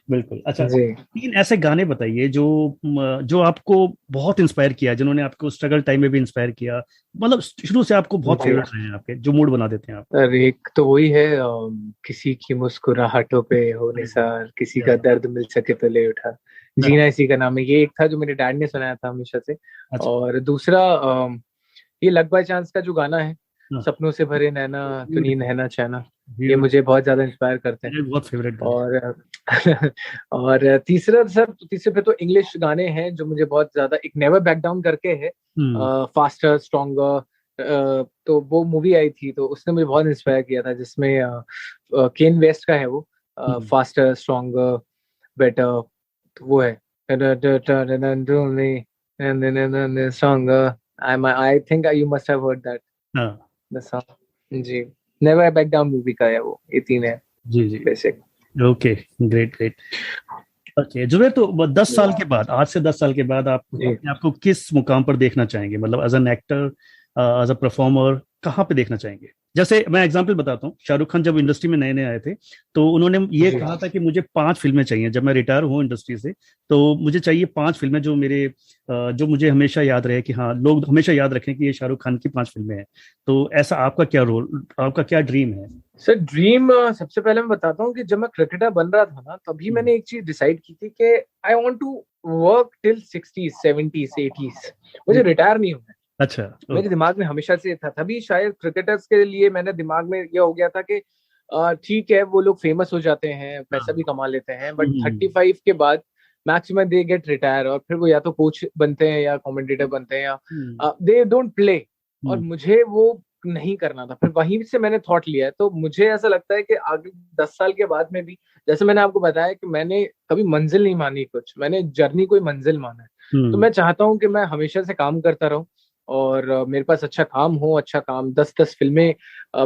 बिल्कुल। अच्छा, जी। 3 ऐसे गाने बताइए जो जो आपको बहुत इंस्पायर किया, जिन्होंने आपको स्ट्रगल टाइम में भी इंस्पायर किया, मतलब शुरू से आपको बहुत फेवरेट रहे हैं आपके, जो मूड बना देते हैं आप। अरे एक तो वही है, किसी की मुस्कुराहटों पे हो निसार, किसी का दर्द मिल सके तो ले उठा, जीना इसी का नाम है। ये एक था जो मेरे डैड ने सुनाया था हमेशा से। अच्छा। और दूसरा ये लक बाय चांस का जो गाना है, सपनों से भरे नैना तू नींद है ना चैना, ये मुझे बहुत ज्यादा इंस्पायर करते हैं। बहुत फेवरेट। और और तीसरा सर, तीसरे पे तो इंग्लिश गाने हैं जो मुझे बहुत ज्यादा, एक नेवर बैक डाउन करके है, फास्टर स्ट्रॉन्गर, तो वो मूवी आई थी तो उसने मुझे बहुत इंस्पायर किया था, जिसमें केन वेस्ट का है वो, फास्टर स्ट्रॉन्गर बेटर, तो वो है stronger, I think you must have heard that the song। जी, नेवर बैक डाउन मूवी का है वो। ये 3 है जी जी, basic. Okay, great great. Okay Zuber, तो 10 साल के बाद, आज से 10 साल के बाद आप अपने आपको किस मुकाम पर देखना चाहेंगे, मतलब as an actor, as a performer, कहाँ पे देखना चाहेंगे? जैसे मैं एग्जांपल बताता हूँ, शाहरुख खान जब इंडस्ट्री में नए नए आए थे, तो उन्होंने ये कहा था कि मुझे 5 फिल्में चाहिए जब मैं रिटायर हूँ इंडस्ट्री से, तो मुझे चाहिए 5 फिल्में जो मेरे जो मुझे हमेशा याद रहे, कि हाँ, लोग हमेशा याद रखें कि ये शाहरुख खान की 5 फिल्में हैं। तो ऐसा आपका क्या रोल, आपका क्या ड्रीम है? सर ड्रीम, सबसे पहले मैं बताता हूँ कि जब मैं क्रिकेटर बन रहा था ना, तभी मैंने एक चीज डिसाइड की थी कि I want to work till 60s 70s 80s, मुझे रिटायर नहीं होना है। अच्छा, मेरे दिमाग में हमेशा से था, तभी शायद क्रिकेटर्स के लिए मैंने दिमाग में ये हो गया था कि ठीक है वो लोग फेमस हो जाते हैं, पैसा भी कमा लेते हैं, बट 35 के बाद मैक्सिमम दे गेट रिटायर, और फिर वो या तो कोच बनते हैं या कमेंटेटर बनते हैं, या दे डोंट प्ले। और मुझे वो नहीं करना था। फिर वहीं से मैंने थॉट लिया है, तो मुझे ऐसा लगता है कि आगे 10 साल के बाद में भी, जैसे मैंने आपको बताया कि मैंने कभी मंजिल नहीं मानी कुछ, मैंने जर्नी को ही मंजिल माना है। तो मैं चाहता हूँ कि मैं हमेशा से काम करता रहूं, और मेरे पास अच्छा काम हो, अच्छा काम, 10-10 फिल्में,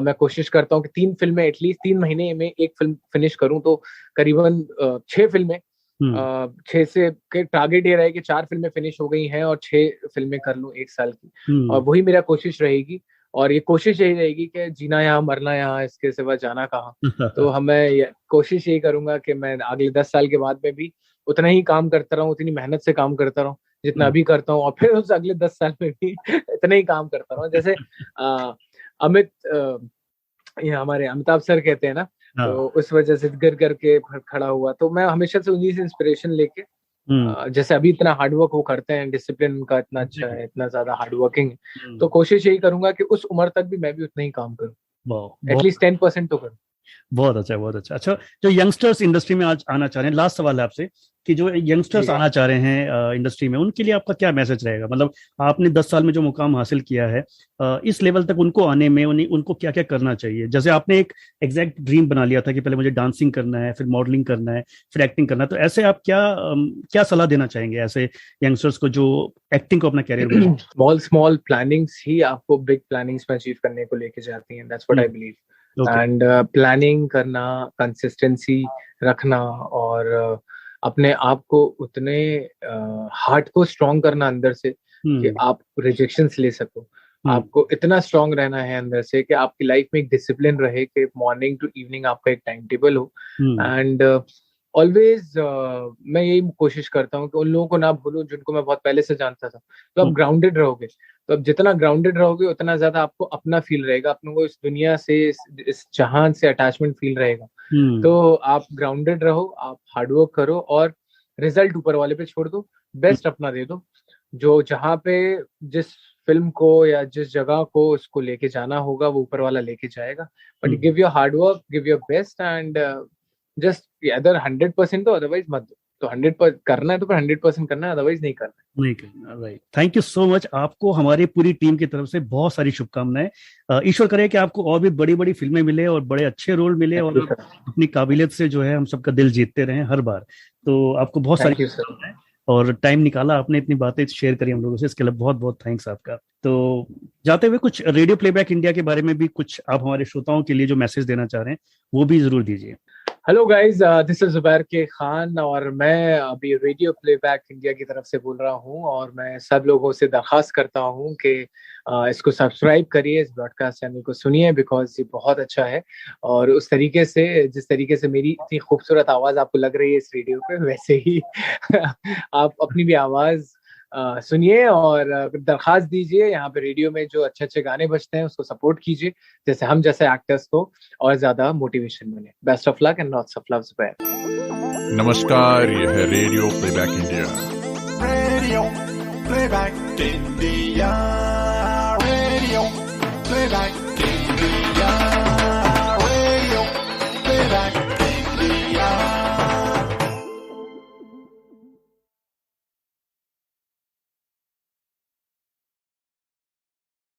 मैं कोशिश करता हूँ कि 3 फिल्में एटलीस्ट 3 महीने में एक फिल्म फिनिश करूं, तो करीबन 6 फिल्में, 6 से के टारगेट ये रहे कि 4 फिल्में फिनिश हो गई हैं और 6 फिल्में कर लूं 1 साल की, और वही मेरा कोशिश रहेगी। और ये कोशिश यही रहेगी कि जीना यहाँ मरना यहाँ, इसके सिवा जाना कहाँ। तो हमें कोशिश यही करूंगा कि मैं अगले 10 साल के बाद में भी उतना ही काम करता रहूं, उतनी मेहनत से काम करता रहूं जितना अभी करता हूँ, और फिर उस अगले 10 साल में भी इतना ही काम करता रहूं। जैसे अमित, ये हमारे अमिताभ सर कहते हैं ना, तो उस वजह से गिर करके खड़ा हुआ, तो मैं हमेशा से उन्हीं से इंस्पिरेशन लेके, जैसे अभी इतना हार्डवर्क वो करते हैं, डिसिप्लिन उनका इतना अच्छा है, इतना ज्यादा हार्डवर्किंग है, तो कोशिश यही करूंगा कि उस उम्र तक भी मैं भी उतना ही काम करूं, एटलीस्ट 10% तो करूं। बहुत अच्छा, बहुत अच्छा। अच्छा, जो यंगस्टर्स इंडस्ट्री में आज आना चाह रहे हैं, लास्ट सवाल है आपसे, कि जो यंगस्टर्स आना चाह रहे हैं इंडस्ट्री में, उनके लिए आपका क्या मैसेज रहेगा? मतलब आपने 10 साल में जो मुकाम हासिल किया है, इस लेवल तक उनको आने में उनको क्या क्या करना चाहिए? जैसे आपने एक एग्जैक्ट ड्रीम बना लिया था कि पहले मुझे डांसिंग करना है, फिर मॉडलिंग करना है, फिर एक्टिंग करना है, तो ऐसे आप क्या क्या सलाह देना चाहेंगे ऐसे यंगस्टर्स को जो एक्टिंग को अपना कैरियर बना? स्मॉल स्मॉल प्लानिंग्स ही आपको बिग प्लानिंग्स में अचीव करने को लेके जाती हैं, that's what I believe. And planning करना, कंसिस्टेंसी रखना, और अपने आप को उतने हार्ट को स्ट्रॉन्ग करना अंदर से कि आप रिजेक्शंस ले सको। आपको इतना स्ट्रॉन्ग रहना है अंदर से कि आपकी लाइफ में एक डिसिप्लिन रहे, कि मॉर्निंग टू इवनिंग आपका एक टाइम टेबल हो। एंड ऑलवेज मैं यही कोशिश करता हूँ कि उन लोगों को ना भूलूं जिनको मैं बहुत पहले से जानता था। तो आप ग्राउंडेड रहोगे, तो अब जितना ग्राउंडेड रहोगे उतना ज्यादा आपको अपना फील रहेगा, अपने को इस दुनिया से, इस जहान से अटैचमेंट फील रहेगा। तो आप ग्राउंडेड रहो, आप हार्डवर्क करो, और रिजल्ट ऊपर वाले पे छोड़ दो, बेस्ट अपना दे दो। जो जहाँ पे जिस फिल्म को या जिस जगह को उसको लेके जाना होगा, वो ऊपर वाला लेके जाएगा। But give your hard work, give your best, and just other 100% हो, अदरवाइज मत दो। तो 100% करना है तो फिर 100% करना है, अदरवाइज नहीं करना है। Right. Thank you so much. आपको हमारी पूरी टीम की तरफ से बहुत सारी शुभकामनाएं। ईश्वर करे कि आपको और भी बड़ी बड़ी फिल्में मिले और बड़े अच्छे रोल मिले और अपनी काबिलियत से जो है हम सबका दिल जीतते रहे हर बार। तो आपको बहुत सारी शुभकामनाएं, और टाइम निकाला आपने, इतनी बातें शेयर करी हम लोगों से, इसके लिए बहुत बहुत थैंक्स आपका। तो जाते हुए कुछ रेडियो प्लेबैक इंडिया के बारे में भी कुछ आप हमारे श्रोताओं के लिए जो मैसेज देना चाह रहे हैं वो भी जरूर दीजिए। Hello guys, this is Zubair के खान और मैं अभी रेडियो प्लेबैक इंडिया की तरफ से बोल रहा हूं, और मैं सब लोगों से दरखास्त करता हूं कि इसको सब्सक्राइब करिए, इस ब्रॉडकास्ट चैनल को सुनिए, बिकॉज ये बहुत अच्छा है। और उस तरीके से, जिस तरीके से मेरी इतनी खूबसूरत आवाज आपको लग रही है इस रेडियो पे, वैसे ही आप अपनी भी आवाज सुनिए और दरखास्त दीजिए। यहाँ पे रेडियो में जो अच्छे अच्छे गाने बजते हैं उसको सपोर्ट कीजिए, जैसे हम जैसे एक्टर्स को और ज्यादा मोटिवेशन मिले। Best of luck and lots of love Zubair. नमस्कार, यह है radio playback India. Radio playback India, radio playback India.